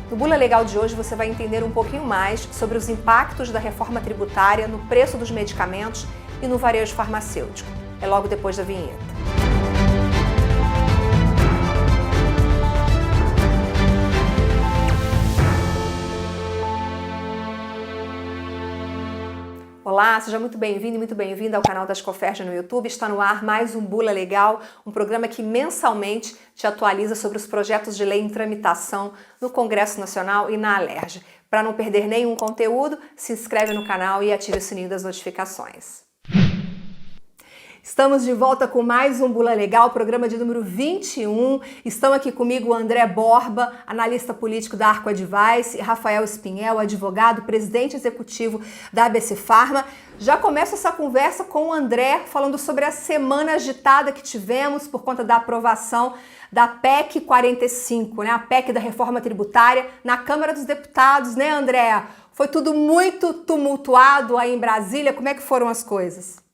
No Bula Legal de hoje você vai entender um pouquinho mais sobre os impactos da reforma tributária no preço dos medicamentos e no varejo farmacêutico. É logo depois da vinheta. Olá, seja muito bem-vindo e muito bem-vinda ao canal da Ascoferja no YouTube. Está no ar mais um Bula Legal, um programa que mensalmente te atualiza sobre os projetos de lei em tramitação no Congresso Nacional e na Alerj. Para não perder nenhum conteúdo, se inscreve no canal e ative o sininho das notificações. Estamos de volta com mais um Bula Legal, programa de número 21. Estão aqui comigo o André Borba, analista político da Arco Advice, e Rafael Espinhel, advogado, presidente executivo da ABC Pharma. Já começa essa conversa com o André, falando sobre a semana agitada que tivemos por conta da aprovação da PEC 45, né? A PEC da reforma tributária na Câmara dos Deputados, né, André? Foi tudo muito tumultuado aí em Brasília. Como é que foram as coisas?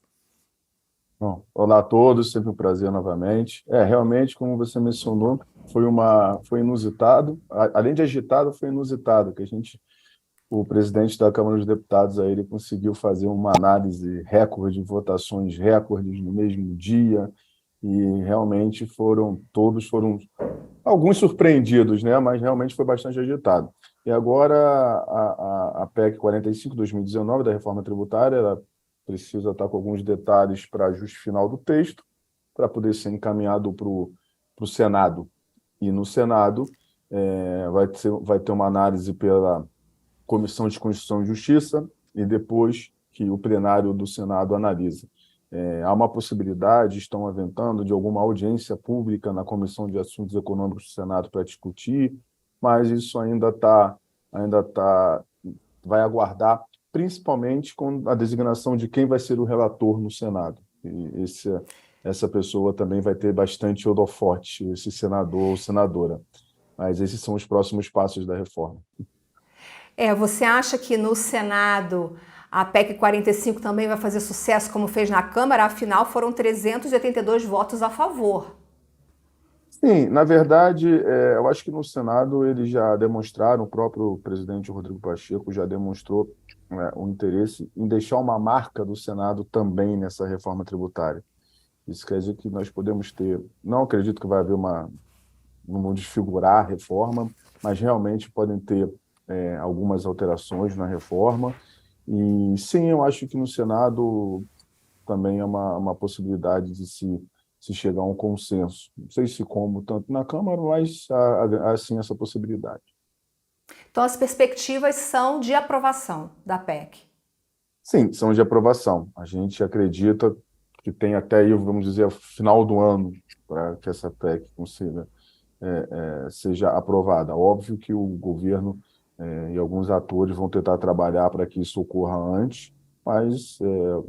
Bom, olá a todos, sempre um prazer novamente. Realmente, como você mencionou, foi inusitado. Além de agitado, foi inusitado, que o presidente da Câmara dos Deputados aí, ele conseguiu fazer uma análise recorde de votações recordes no mesmo dia, e realmente todos foram alguns surpreendidos, né? Mas realmente foi bastante agitado. E agora a PEC 45, 2019, da reforma tributária, ela precisa estar com alguns detalhes para ajuste final do texto, para poder ser encaminhado para o Senado. E no Senado vai ter uma análise pela Comissão de Constituição e Justiça e depois que o plenário do Senado analisa. Há uma possibilidade, estão aventando, de alguma audiência pública na Comissão de Assuntos Econômicos do Senado para discutir, mas isso vai aguardar, principalmente com a designação de quem vai ser o relator no Senado. E essa pessoa também vai ter bastante holofote, esse senador ou senadora. Mas esses são os próximos passos da reforma. Você acha que no Senado a PEC 45 também vai fazer sucesso como fez na Câmara? Afinal, foram 382 votos a favor. Sim, na verdade, eu acho que no Senado eles já demonstraram, o próprio presidente Rodrigo Pacheco já demonstrou o interesse em deixar uma marca do Senado também nessa reforma tributária. Isso quer dizer que nós podemos ter, não acredito que vai haver não vão desfigurar a reforma, mas realmente podem ter algumas alterações na reforma. E sim, eu acho que no Senado também é uma possibilidade de se chegar a um consenso. Não sei se como tanto na Câmara, mas há sim essa possibilidade. Então as perspectivas são de aprovação da PEC? Sim, são de aprovação. A gente acredita que tem até aí, vamos dizer, o final do ano para que essa PEC seja aprovada. Óbvio que o governo e alguns atores vão tentar trabalhar para que isso ocorra antes, mas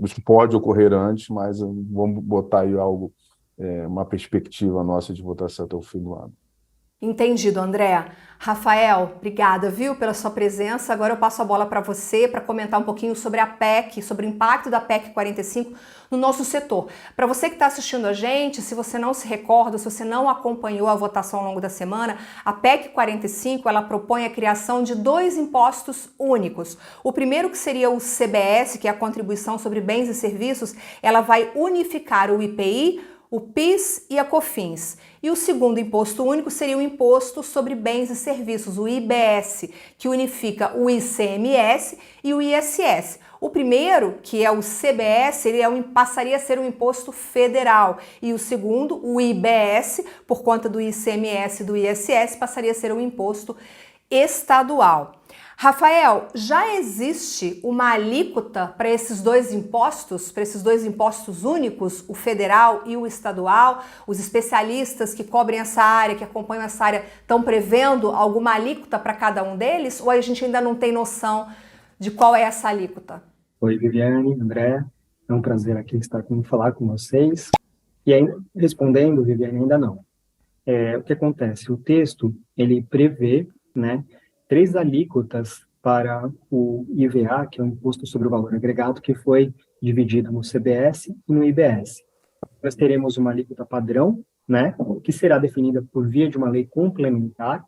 isso pode ocorrer antes, mas vamos botar aí uma perspectiva nossa de votação até o fim do ano. Entendido, André. Rafael, obrigada, viu, pela sua presença. Agora eu passo a bola para você para comentar um pouquinho sobre a PEC, sobre o impacto da PEC 45 no nosso setor. Para você que está assistindo a gente, se você não se recorda, se você não acompanhou a votação ao longo da semana, a PEC 45, ela propõe a criação de 2 impostos únicos. O primeiro, que seria o CBS, que é a Contribuição sobre Bens e Serviços, ela vai unificar o IPI, o PIS e a COFINS. E o segundo imposto único seria o Imposto sobre Bens e Serviços, o IBS, que unifica o ICMS e o ISS. O primeiro, que é o CBS, ele passaria a ser um imposto federal. E o segundo, o IBS, por conta do ICMS e do ISS, passaria a ser um imposto estadual. Rafael, já existe uma alíquota para esses 2 impostos, únicos, o federal e o estadual? Os especialistas que cobrem essa área, que acompanham essa área, estão prevendo alguma alíquota para cada um deles? Ou a gente ainda não tem noção de qual é essa alíquota? Oi, Viviane, André, é um prazer aqui falar com vocês. E ainda respondendo, Viviane, ainda não. O que acontece? O texto, ele prevê, 3 alíquotas para o IVA, que é o Imposto sobre o Valor Agregado, que foi dividido no CBS e no IBS. Nós teremos uma alíquota padrão, que será definida por via de uma lei complementar,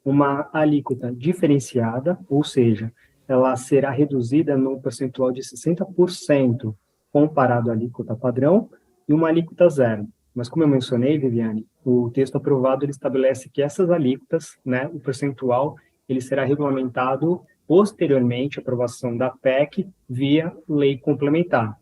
uma alíquota diferenciada, ou seja, ela será reduzida num percentual de 60% comparado à alíquota padrão e uma alíquota zero. Mas como eu mencionei, Viviane, o texto aprovado ele estabelece que essas alíquotas, né, o percentual, ele será regulamentado posteriormente à aprovação da PEC via lei complementar.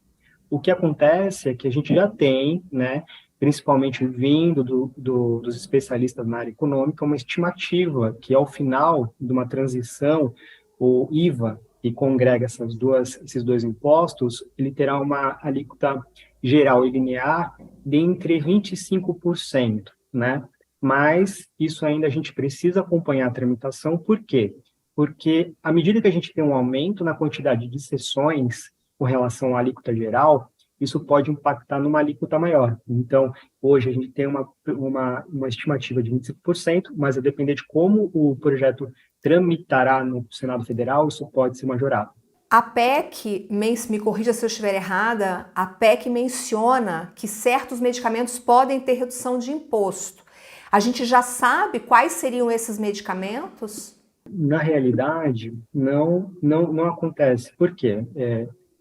O que acontece é que a gente já tem, né, principalmente vindo dos especialistas na área econômica, uma estimativa que, ao final de uma transição, o IVA, que congrega esses dois impostos, ele terá uma alíquota geral e linear de entre 25%, né? Mas isso ainda a gente precisa acompanhar a tramitação, por quê? Porque, à medida que a gente tem um aumento na quantidade de sessões com relação à alíquota geral, isso pode impactar numa alíquota maior. Então, hoje a gente tem uma estimativa de 25%, mas a depender de como o projeto tramitará no Senado Federal, isso pode ser majorado. A PEC, me corrija se eu estiver errada, a PEC menciona que certos medicamentos podem ter redução de imposto. A gente já sabe quais seriam esses medicamentos? Na realidade, não acontece. Por quê,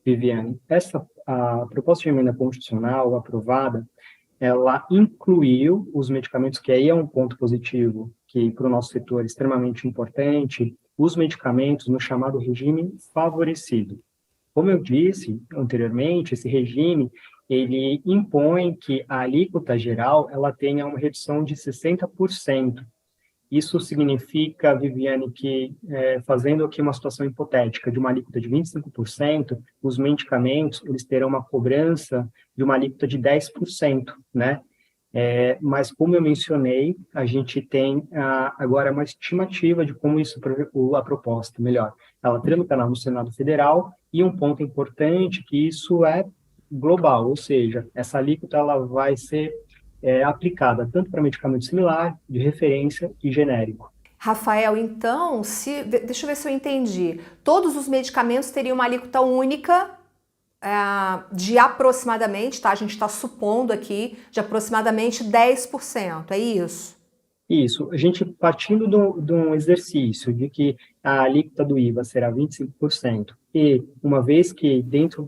Viviane? A proposta de emenda constitucional aprovada, ela incluiu os medicamentos, que aí é um ponto positivo, que para o nosso setor é extremamente importante, os medicamentos no chamado regime favorecido. Como eu disse anteriormente, esse regime, ele impõe que a alíquota geral, ela tenha uma redução de 60%. Isso significa, Viviane, que, fazendo aqui uma situação hipotética de uma alíquota de 25%, os medicamentos, eles terão uma cobrança de uma alíquota de 10%, né? Mas, como eu mencionei, a gente tem agora uma estimativa de como isso, a proposta, melhor, ela tramitará no Senado Federal, e um ponto importante que isso é global, ou seja, essa alíquota ela vai ser aplicada tanto para medicamento similar, de referência e genérico. Rafael, então, deixa eu ver se eu entendi. Todos os medicamentos teriam uma alíquota única de aproximadamente, tá? A gente está supondo aqui, de aproximadamente 10%, é isso? Isso, a gente partindo de um exercício de que a alíquota do IVA será 25%, e uma vez que dentro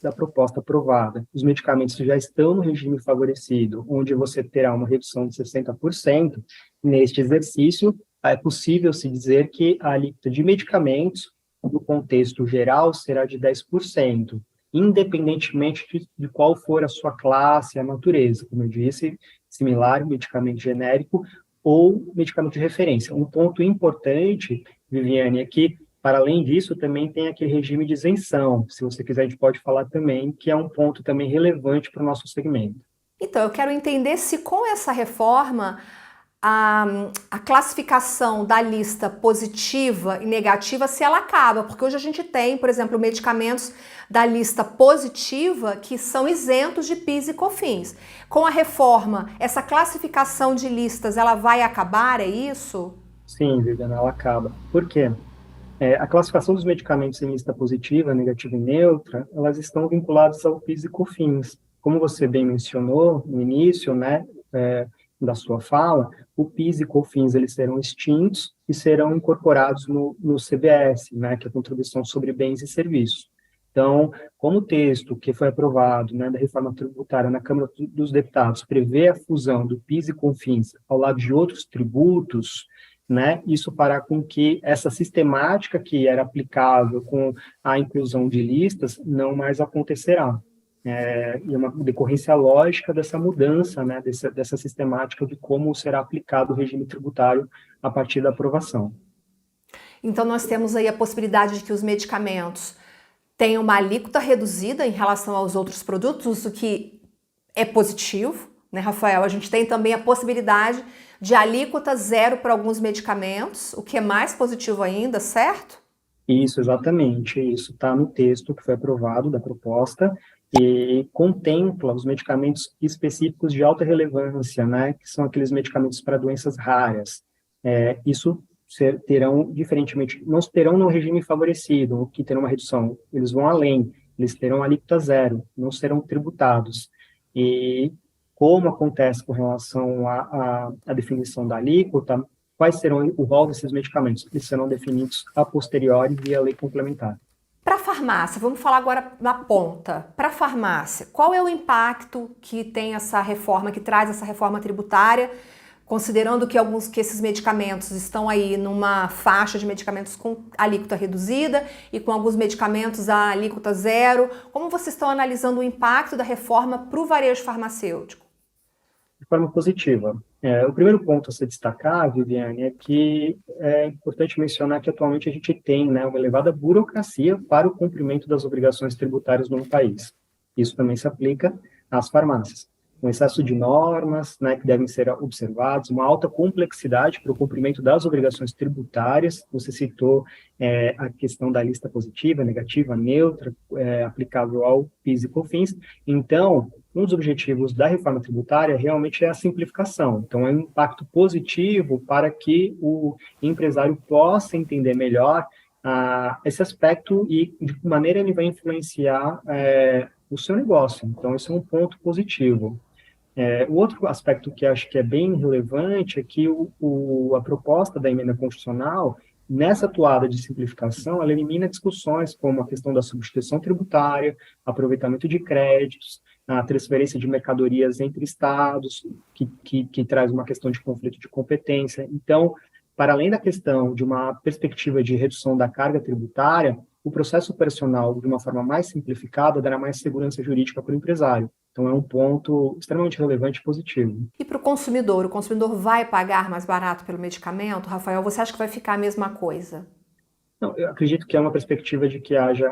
da proposta aprovada, os medicamentos já estão no regime favorecido, onde você terá uma redução de 60%, neste exercício é possível se dizer que a alíquota de medicamentos, no contexto geral, será de 10%, independentemente de qual for a sua classe, a natureza, como eu disse, similar, medicamento genérico ou medicamento de referência. Um ponto importante, Viviane, é que, para além disso, também tem aquele regime de isenção. Se você quiser, a gente pode falar também, que é um ponto também relevante para o nosso segmento. Então, eu quero entender se com essa reforma a classificação da lista positiva e negativa, se ela acaba, porque hoje a gente tem, por exemplo, medicamentos da lista positiva que são isentos de PIS e COFINS. Com a reforma, essa classificação de listas, ela vai acabar, é isso? Sim, Viviana, ela acaba. Por quê? A classificação dos medicamentos em lista positiva, negativa e neutra, elas estão vinculadas ao PIS e COFINS. Como você bem mencionou no início, né, da sua fala, o PIS e COFINS eles serão extintos e serão incorporados no CBS, né, que é a Contribuição sobre Bens e Serviços. Então, como o texto que foi aprovado, né, da reforma tributária na Câmara dos Deputados prevê a fusão do PIS e COFINS ao lado de outros tributos, né, isso fará com que essa sistemática que era aplicável com a inclusão de listas não mais acontecerá. E uma decorrência lógica dessa mudança, né, dessa sistemática de como será aplicado o regime tributário a partir da aprovação. Então, nós temos aí a possibilidade de que os medicamentos tenham uma alíquota reduzida em relação aos outros produtos, o que é positivo, né, Rafael? A gente tem também a possibilidade de alíquota zero para alguns medicamentos, o que é mais positivo ainda, certo? Isso, exatamente. Isso está no texto que foi aprovado da proposta, e contempla os medicamentos específicos de alta relevância, né, que são aqueles medicamentos para doenças raras. Isso terão, diferentemente, não terão no regime favorecido, que terão uma redução, eles vão além, eles terão alíquota zero, não serão tributados. E como acontece com relação à definição da alíquota, quais serão o rol desses medicamentos, que serão definidos a posteriori via lei complementar. Para a farmácia, vamos falar agora na ponta. Para a farmácia, qual é o impacto que tem essa reforma, que traz essa reforma tributária, considerando que esses medicamentos estão aí numa faixa de medicamentos com alíquota reduzida e com alguns medicamentos a alíquota zero? Como vocês estão analisando o impacto da reforma para o varejo farmacêutico? De forma positiva. O primeiro ponto a se destacar, Viviane, é que é importante mencionar que atualmente a gente tem, né, uma elevada burocracia para o cumprimento das obrigações tributárias no país. Isso também se aplica às farmácias. Um excesso de normas, né, que devem ser observadas, uma alta complexidade para o cumprimento das obrigações tributárias. Você citou a questão da lista positiva, negativa, neutra, aplicável ao PIS e COFINS. Então, um dos objetivos da reforma tributária realmente é a simplificação. Então, é um impacto positivo para que o empresário possa entender melhor esse aspecto e de que maneira ele vai influenciar o seu negócio. Então, esse é um ponto positivo. O outro aspecto que acho que é bem relevante é que a proposta da emenda constitucional, nessa atuada de simplificação, ela elimina discussões como a questão da substituição tributária, aproveitamento de créditos, a transferência de mercadorias entre estados, que traz uma questão de conflito de competência. Então, para além da questão de uma perspectiva de redução da carga tributária, o processo operacional, de uma forma mais simplificada, dará mais segurança jurídica para o empresário. Então, é um ponto extremamente relevante e positivo. E para o consumidor vai pagar mais barato pelo medicamento? Rafael, você acha que vai ficar a mesma coisa? Não, eu acredito que é uma perspectiva de que haja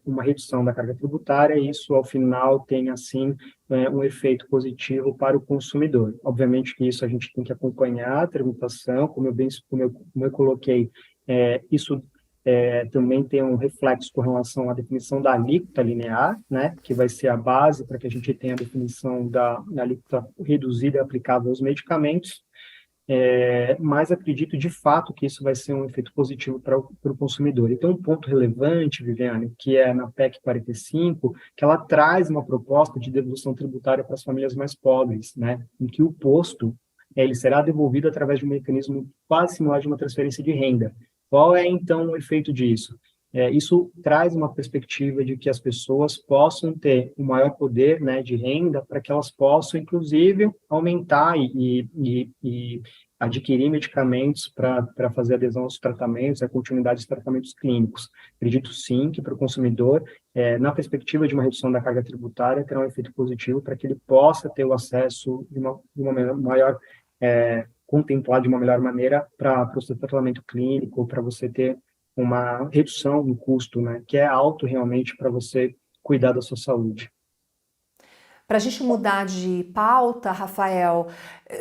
uma redução da carga tributária e isso, ao final, tenha, assim, um efeito positivo para o consumidor. Obviamente que isso a gente tem que acompanhar a tramitação, como eu coloquei, isso também tem um reflexo com relação à definição da alíquota linear, né, que vai ser a base para que a gente tenha a definição da alíquota reduzida aplicável aos medicamentos, mas acredito de fato que isso vai ser um efeito positivo para o consumidor. E tem um ponto relevante, Viviane, que é na PEC 45, que ela traz uma proposta de devolução tributária para as famílias mais pobres, né, em que o posto ele será devolvido através de um mecanismo quase similar de uma transferência de renda. Qual é, então, o efeito disso? Isso traz uma perspectiva de que as pessoas possam ter um maior poder, né, de renda para que elas possam, inclusive, aumentar e adquirir medicamentos para fazer adesão aos tratamentos, a continuidade dos tratamentos clínicos. Acredito, sim, que para o consumidor, na perspectiva de uma redução da carga tributária, terá um efeito positivo para que ele possa ter o acesso de uma maior contemplar de uma melhor maneira para o seu tratamento clínico, para você ter uma redução no custo, né, que é alto realmente para você cuidar da sua saúde. Para a gente mudar de pauta, Rafael,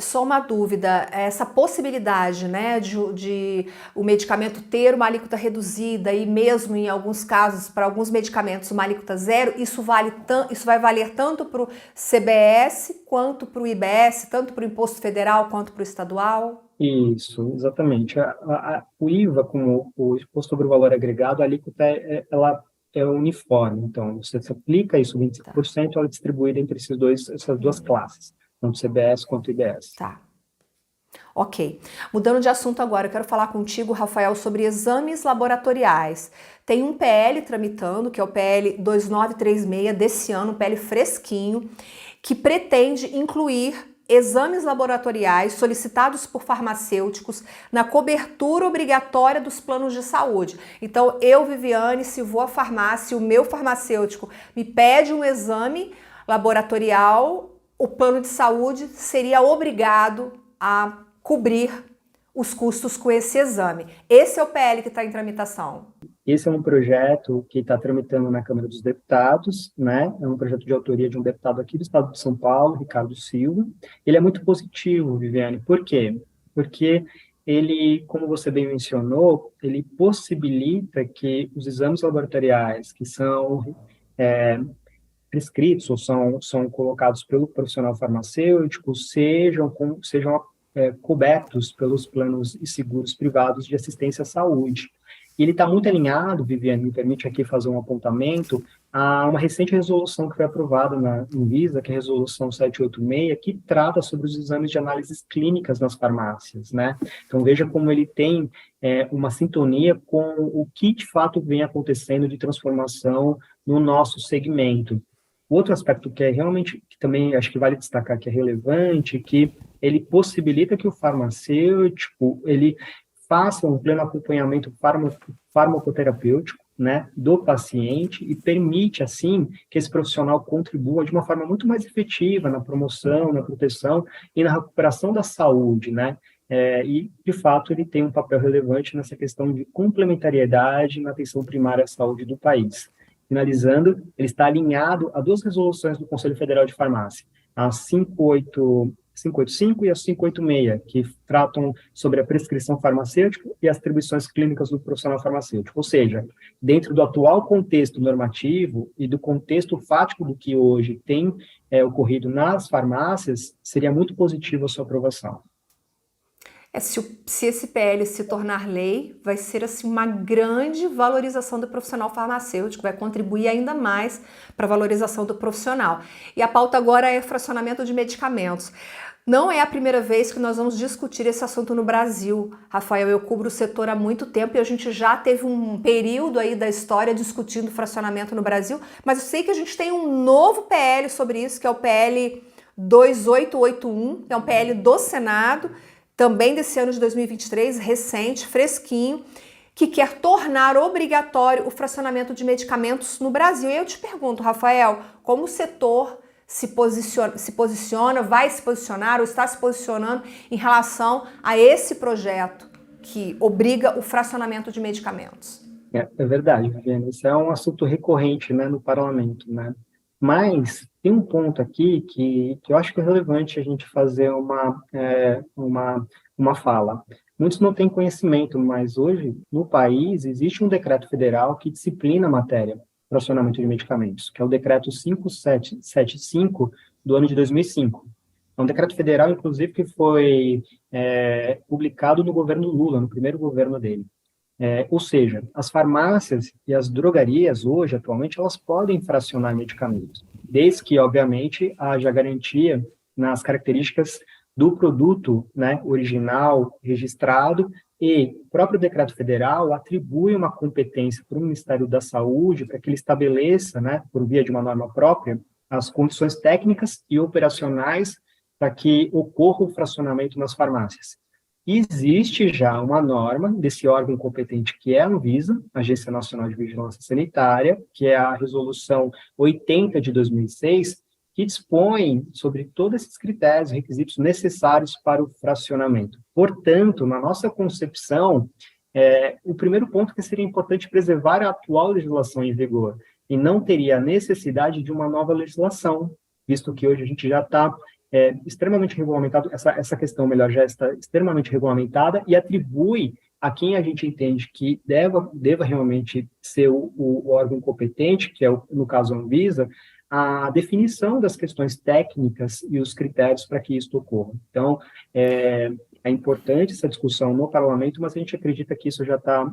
só uma dúvida, essa possibilidade, né, de o medicamento ter uma alíquota reduzida e mesmo em alguns casos, para alguns medicamentos, uma alíquota zero, isso vai valer tanto para o CBS quanto para o IBS, tanto para o Imposto Federal quanto para o estadual? Isso, exatamente. O IVA, como o Imposto sobre o Valor Agregado, a alíquota ela é uniforme. Então, você aplica isso, 25%, ela é distribuída entre essas duas classes, tanto CBS quanto IBS. Tá. Ok. Mudando de assunto agora, eu quero falar contigo, Rafael, sobre exames laboratoriais. Tem um PL tramitando, que é o PL 2936 desse ano, um PL fresquinho, que pretende incluir exames laboratoriais solicitados por farmacêuticos na cobertura obrigatória dos planos de saúde. Então, eu, Viviane, se vou à farmácia, o meu farmacêutico me pede um exame laboratorial, o plano de saúde seria obrigado a cobrir os custos com esse exame. Esse é o PL que está em tramitação. Esse é um projeto que está tramitando na Câmara dos Deputados, né? É um projeto de autoria de um deputado aqui do estado de São Paulo, Ricardo Silva. Ele é muito positivo, Viviane. Por quê? Porque ele, como você bem mencionou, ele possibilita que os exames laboratoriais que são prescritos ou são colocados pelo profissional farmacêutico sejam cobertos pelos planos e seguros privados de assistência à saúde. E ele está muito alinhado, Viviane, me permite aqui fazer um apontamento, há uma recente resolução que foi aprovada na Anvisa, que é a Resolução 786, que trata sobre os exames de análises clínicas nas farmácias, né? Então, veja como ele tem uma sintonia com o que, de fato, vem acontecendo de transformação no nosso segmento. Outro aspecto que é realmente, que também acho que vale destacar, que é relevante, que ele possibilita que o farmacêutico, ele faça um pleno acompanhamento farmacoterapêutico, né, do paciente e permite, assim, que esse profissional contribua de uma forma muito mais efetiva na promoção, na proteção e na recuperação da saúde, né, e, de fato, ele tem um papel relevante nessa questão de complementariedade na atenção primária à saúde do país. Finalizando, ele está alinhado a duas resoluções do Conselho Federal de Farmácia, a 585 e a 586, que tratam sobre a prescrição farmacêutica e as atribuições clínicas do profissional farmacêutico. Ou seja, dentro do atual contexto normativo e do contexto fático do que hoje tem ocorrido nas farmácias, seria muito positivo a sua aprovação. Se esse PL se tornar lei, vai ser assim, uma grande valorização do profissional farmacêutico, vai contribuir ainda mais para a valorização do profissional. E a pauta agora é fracionamento de medicamentos. Não é a primeira vez que nós vamos discutir esse assunto no Brasil. Rafael, eu cubro o setor há muito tempo e a gente já teve um período aí da história discutindo fracionamento no Brasil, mas eu sei que a gente tem um novo PL sobre isso, que é o PL 2881, é um PL do Senado, também desse ano de 2023, recente, fresquinho, que quer tornar obrigatório o fracionamento de medicamentos no Brasil. E eu te pergunto, Rafael, como o setor se posiciona, vai se posicionar ou está se posicionando em relação a esse projeto que obriga o fracionamento de medicamentos? É verdade, Viviane. Isso é um assunto recorrente, né, no parlamento, né? Mas tem um ponto aqui que eu acho que é relevante a gente fazer uma fala. Muitos não têm conhecimento, mas hoje, no país, existe um decreto federal que disciplina a matéria, fracionamento de medicamentos, que é o decreto 5775 do ano de 2005. É um decreto federal, inclusive, que foi publicado no governo Lula, no primeiro governo dele. Ou seja, as farmácias e as drogarias hoje, atualmente, elas podem fracionar medicamentos, desde que, obviamente, haja garantia nas características do produto, né, original, registrado, e o próprio decreto federal atribui uma competência para o Ministério da Saúde para que ele estabeleça, né, por via de uma norma própria, as condições técnicas e operacionais para que ocorra o fracionamento nas farmácias. Existe já uma norma desse órgão competente que é a Anvisa, Agência Nacional de Vigilância Sanitária, que é a Resolução 80 de 2006, que dispõe sobre todos esses critérios, requisitos necessários para o fracionamento. Portanto, na nossa concepção, o primeiro ponto que seria importante preservar a atual legislação em vigor, e não teria a necessidade de uma nova legislação, visto que hoje a gente já está extremamente regulamentado, essa questão, melhor, já está extremamente regulamentada e atribui a quem a gente entende que deva realmente ser o órgão competente, que é, no caso, a Anvisa, a definição das questões técnicas e os critérios para que isso ocorra. Então, é importante essa discussão no parlamento, mas a gente acredita que isso já está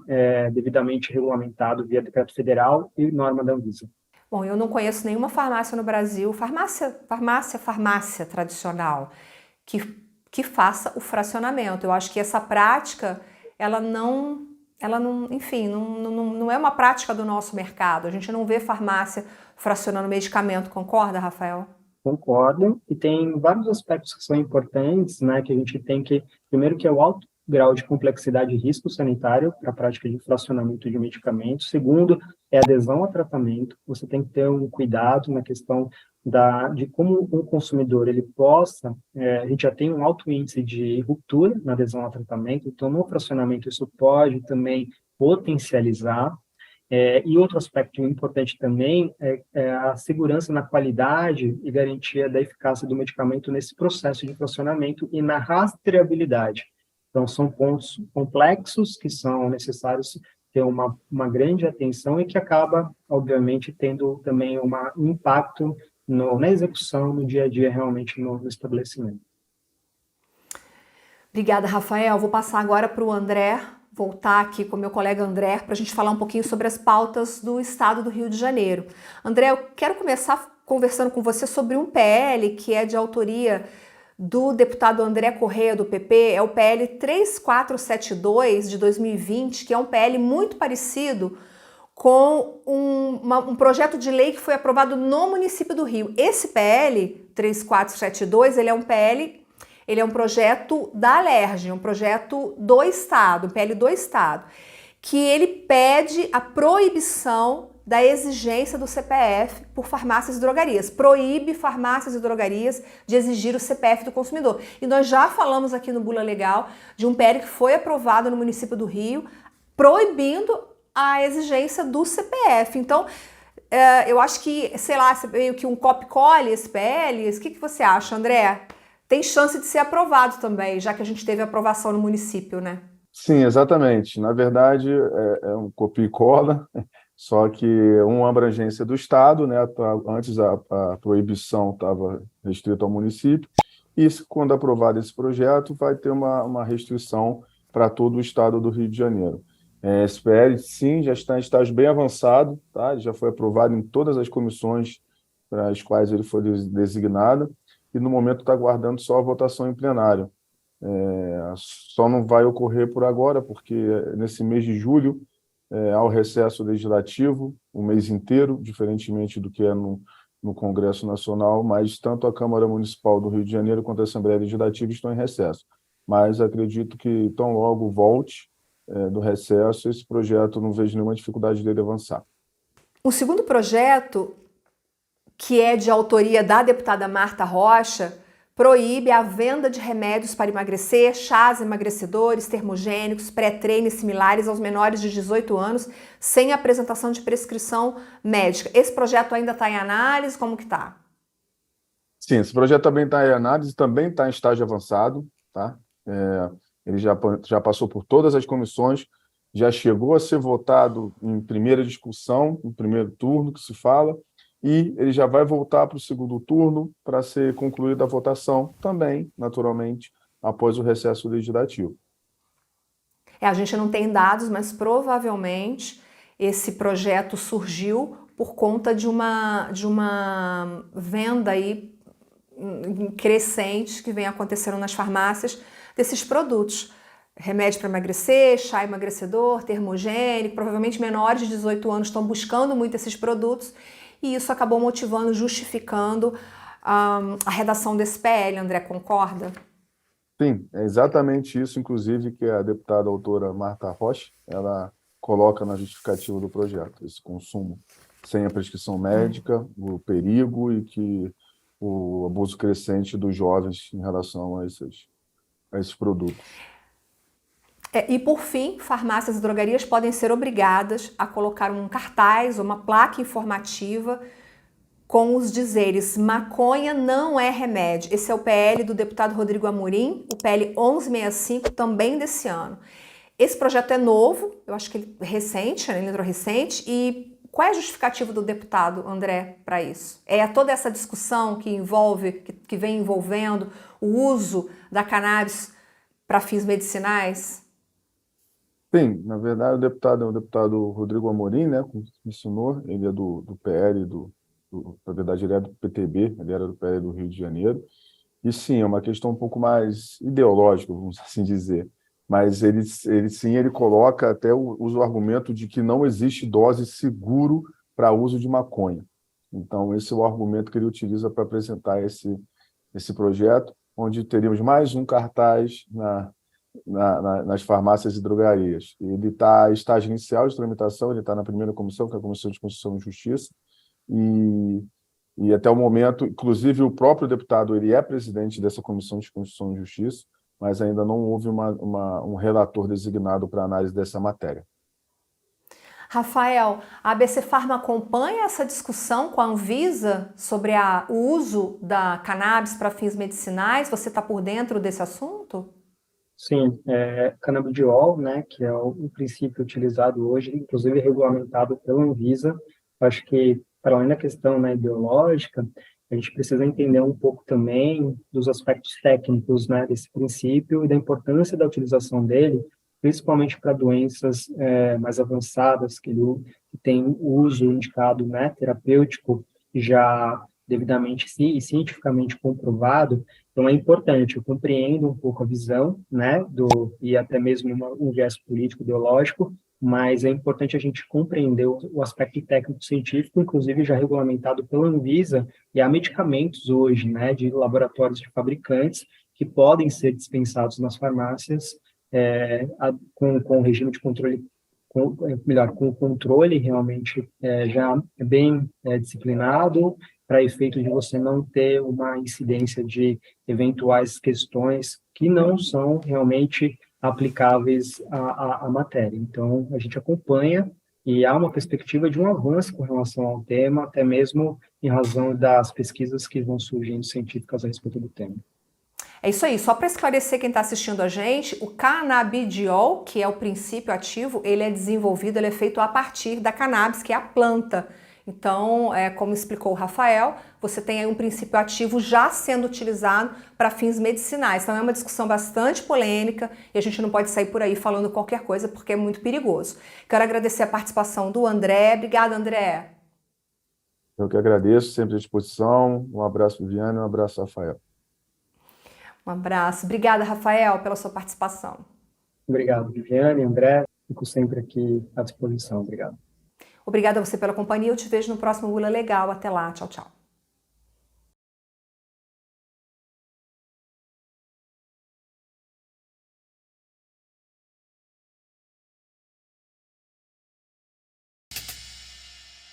devidamente regulamentado via decreto federal e norma da Anvisa. Bom, eu não conheço nenhuma farmácia no Brasil, farmácia tradicional, que faça o fracionamento. Eu acho que essa prática, ela não, enfim, não é uma prática do nosso mercado. A gente não vê farmácia fracionando medicamento, concorda, Rafael? Concordo, e tem vários aspectos que são importantes, né, que a gente tem que, primeiro, que é o alto grau de complexidade e risco sanitário para a prática de fracionamento de medicamentos. Segundo, é a adesão a tratamento. Você tem que ter um cuidado na questão de como o consumidor ele possa, a gente já tem um alto índice de ruptura na adesão a tratamento, então no fracionamento isso pode também potencializar. E outro aspecto importante também é a segurança na qualidade e garantia da eficácia do medicamento nesse processo de fracionamento e na rastreabilidade. Então, são pontos complexos que são necessários ter uma grande atenção e que acaba, obviamente, tendo também um impacto na execução, no dia a dia, realmente, no estabelecimento. Obrigada, Rafael. Vou passar agora para o André voltar aqui com meu colega André para a gente falar um pouquinho sobre as pautas do estado do Rio de Janeiro. André, eu quero começar conversando com você sobre um PL que é de autoria do deputado André Correia, do PP, é o PL 3472 de 2020, que é um PL muito parecido com um projeto de lei que foi aprovado no município do Rio. Esse PL 3472, ele é um projeto da Alerj, um projeto do Estado, um PL do Estado, que ele pede a proibição da exigência do CPF por farmácias e drogarias. Proíbe farmácias e drogarias de exigir o CPF do consumidor. E nós já falamos aqui no Bula Legal de um PL que foi aprovado no município do Rio, proibindo a exigência do CPF. Então, eu acho que, sei lá, meio que um copia-cole esse PL. O que você acha, André? Tem chance de ser aprovado também, já que a gente teve aprovação no município, né? Sim, exatamente. Na verdade, é um copia e cola, só que uma abrangência do Estado, né? Antes a proibição estava restrita ao município, e quando aprovado esse projeto, vai ter uma restrição para todo o Estado do Rio de Janeiro. Esse PL, sim, já está em estágio bem avançado, tá? Já foi aprovado em todas as comissões para as quais ele foi designado, e no momento está aguardando só a votação em plenário. Só não vai ocorrer por agora, porque nesse mês de julho há o recesso legislativo, o mês inteiro, diferentemente do que é no Congresso Nacional, mas tanto a Câmara Municipal do Rio de Janeiro quanto a Assembleia Legislativa estão em recesso. Mas acredito que tão logo volte do recesso, esse projeto não vejo nenhuma dificuldade dele avançar. O segundo projeto, que é de autoria da deputada Marta Rocha, proíbe a venda de remédios para emagrecer, chás emagrecedores, termogênicos, pré-treino e similares aos menores de 18 anos, sem apresentação de prescrição médica. Esse projeto ainda está em análise? Como que está? Sim, esse projeto também está em análise, também está em estágio avançado, tá? Ele já passou por todas as comissões, já chegou a ser votado em primeira discussão, no primeiro turno, que se fala, e ele já vai voltar para o segundo turno para ser concluída a votação também, naturalmente, após o recesso legislativo. A gente não tem dados, mas provavelmente esse projeto surgiu por conta de uma venda aí crescente que vem acontecendo nas farmácias desses produtos. Remédio para emagrecer, chá emagrecedor, termogênico, provavelmente menores de 18 anos estão buscando muito esses produtos e isso acabou motivando, justificando a redação desse PL. André, concorda? Sim, é exatamente isso, inclusive, que a deputada autora Marta Rocha, ela coloca na justificativa do projeto, esse consumo sem a prescrição médica, o perigo e que o abuso crescente dos jovens em relação a esses produtos. E por fim, farmácias e drogarias podem ser obrigadas a colocar um cartaz ou uma placa informativa com os dizeres: maconha não é remédio. Esse é o PL do deputado Rodrigo Amorim, o PL 1165, também desse ano. Esse projeto é novo, eu acho que ele é recente, ele entrou recente, e qual é a justificativa do deputado André para isso? É toda essa discussão que vem envolvendo o uso da cannabis para fins medicinais? Sim, na verdade, o deputado Rodrigo Amorim, né, como mencionou, ele é do PL, na verdade, ele é do PTB, ele era do PL do Rio de Janeiro, e sim, é uma questão um pouco mais ideológica, vamos assim dizer, mas ele coloca até usa o argumento de que não existe dose seguro para uso de maconha. Então, esse é o argumento que ele utiliza para apresentar esse projeto, onde teríamos mais um cartaz nas farmácias e drogarias. Ele está em estágio inicial de tramitação, ele está na primeira comissão, que é a Comissão de Constituição e Justiça, e até o momento, inclusive o próprio deputado, ele é presidente dessa Comissão de Constituição e Justiça, mas ainda não houve um relator designado para análise dessa matéria. Rafael, a ABC Farma acompanha essa discussão com a Anvisa sobre o uso da cannabis para fins medicinais? Você está por dentro desse assunto? Sim, canabidiol, né, que é o princípio utilizado hoje, inclusive regulamentado pela Anvisa. Acho que, para além da questão, né, ideológica, a gente precisa entender um pouco também dos aspectos técnicos, né, desse princípio e da importância da utilização dele principalmente para doenças mais avançadas, que tem o uso indicado, né, terapêutico, já devidamente e cientificamente comprovado. Então, é importante, eu compreendo um pouco a visão, né, e até mesmo um viés político, ideológico, mas é importante a gente compreender o aspecto técnico-científico, inclusive já regulamentado pela Anvisa, e há medicamentos hoje, né, de laboratórios de fabricantes, que podem ser dispensados nas farmácias com o regime de controle, com o controle realmente já bem disciplinado, para efeito de você não ter uma incidência de eventuais questões que não são realmente aplicáveis à matéria. Então, a gente acompanha e há uma perspectiva de um avanço com relação ao tema, até mesmo em razão das pesquisas que vão surgindo científicas a respeito do tema. É isso aí, só para esclarecer quem está assistindo a gente, o canabidiol, que é o princípio ativo, ele é desenvolvido, ele é feito a partir da cannabis, que é a planta. Então, como explicou o Rafael, você tem aí um princípio ativo já sendo utilizado para fins medicinais. Então, é uma discussão bastante polêmica e a gente não pode sair por aí falando qualquer coisa porque é muito perigoso. Quero agradecer a participação do André. Obrigada, André. Eu que agradeço, sempre à disposição. Um abraço, Viviane, um abraço, Rafael. Um abraço. Obrigada, Rafael, pela sua participação. Obrigado, Viviane, André. Fico sempre aqui à disposição. Obrigado. Obrigada a você pela companhia. Eu te vejo no próximo Bula Legal. Até lá. Tchau, tchau.